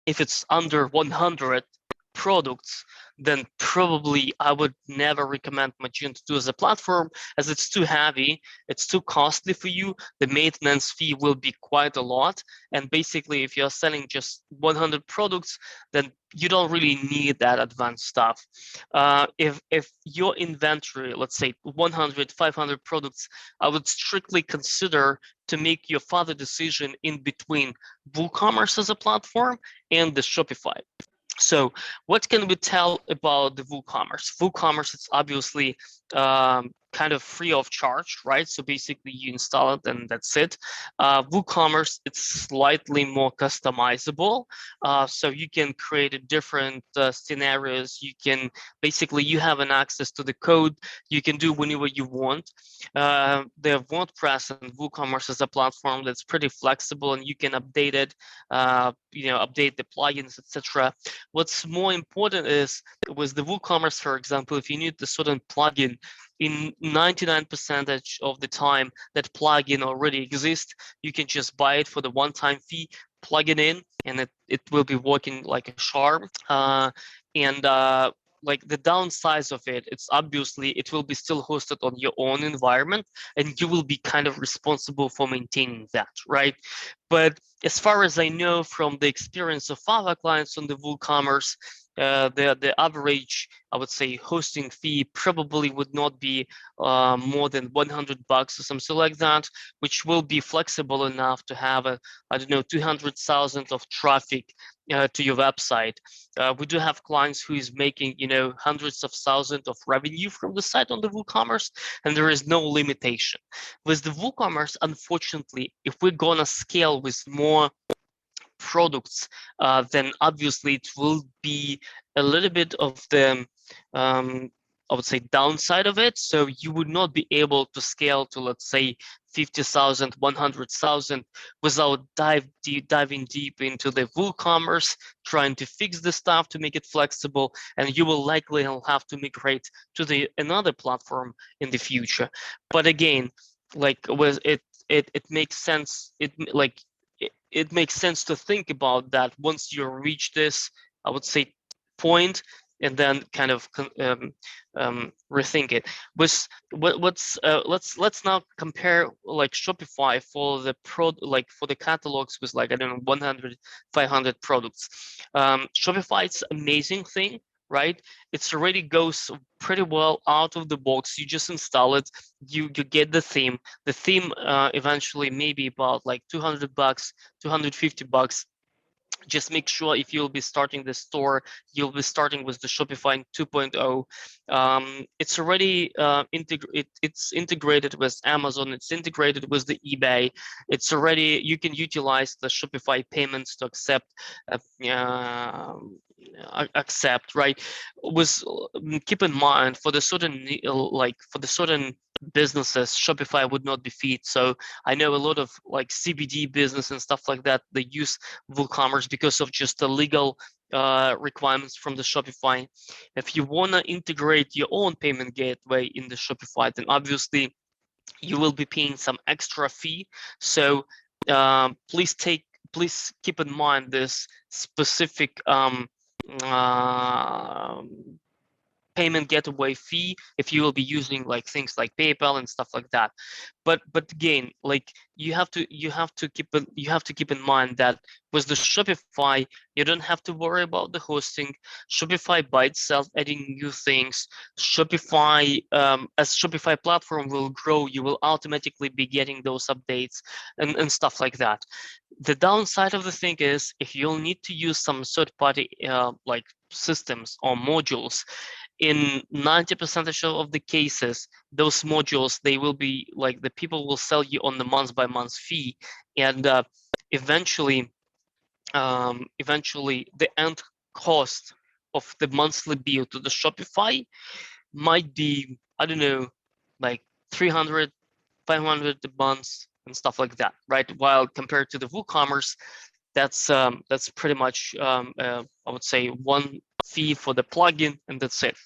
if it's under 100 products, then probably I would never recommend Magento as a platform, as it's too heavy, it's too costly for you. The maintenance fee will be quite a lot. And basically, if you're selling just 100 products, then you don't really need that advanced stuff. If your inventory, let's say 100, 500 products, I would strictly consider to make your further decision in between WooCommerce as a platform and the Shopify. So what can we tell about the WooCommerce? WooCommerce is obviously kind of free of charge, right? So basically you install it and that's it. WooCommerce, it's slightly more customizable. So you can create different scenarios. You can basically, you have an access to the code. You can do whenever you want. The WordPress and WooCommerce is a platform that's pretty flexible and you can update it, update the plugins, etc. What's more important is with the WooCommerce, for example, if you need a certain plugin, in 99% of the time that plugin already exists, you can just buy it for the one-time fee, plug it in, and it will be working like a charm. Like the downside of it's obviously it will be still hosted on your own environment and you will be kind of responsible for maintaining that, right? But as far as I know from the experience of other clients on the WooCommerce, the average, I would say, hosting fee probably would not be more than $100 or something like that, which will be flexible enough to have I don't know, 200,000 of traffic to your website. We do have clients who is making, hundreds of thousands of revenue from the site on the WooCommerce, and there is no limitation. With the WooCommerce, unfortunately, if we're gonna scale with more products, then obviously it will be a little bit of the I would say downside of it. So you would not be able to scale to, let's say, 50,000, 100,000 without diving deep into the WooCommerce, trying to fix the stuff to make it flexible, and you will likely have to migrate to another platform in the future. But again, like with it makes sense. It makes sense to think about that once you reach this, I would say, point, and then kind of rethink it. Let's now compare like Shopify for the catalogs with like, I don't know, 100, 500 products. Shopify, it's amazing thing, right? It's already goes pretty well out of the box. You just install it, you get the theme. The theme eventually maybe about like $200, $250. Just make sure if you'll be starting the store, you'll be starting with the Shopify 2.0. It's already it's integrated with Amazon. It's integrated with the eBay. It's already, you can utilize the Shopify payments to accept, right? Keep in mind for the certain businesses, Shopify would not be fit. So I know a lot of like CBD business and stuff like that, they use WooCommerce because of just the legal requirements from the Shopify. If you want to integrate your own payment gateway in the Shopify, then obviously you will be paying some extra fee. So please keep in mind this specific payment gateway fee if you will be using like things like PayPal and stuff like that. But again, like you have to keep in mind that with the Shopify, you don't have to worry about the hosting. Shopify by itself adding new things. Shopify, as Shopify platform will grow, you will automatically be getting those updates and stuff like that. The downside of the thing is if you'll need to use some third-party like systems or modules, in 90% of the cases, those modules, they will be like the people will sell you on the month-by-month fee, and eventually the end cost of the monthly bill to the Shopify might be, I don't know, like 300, 500 a month and stuff like that, right? While compared to the WooCommerce, that's pretty much I would say one fee for the plugin and that's it.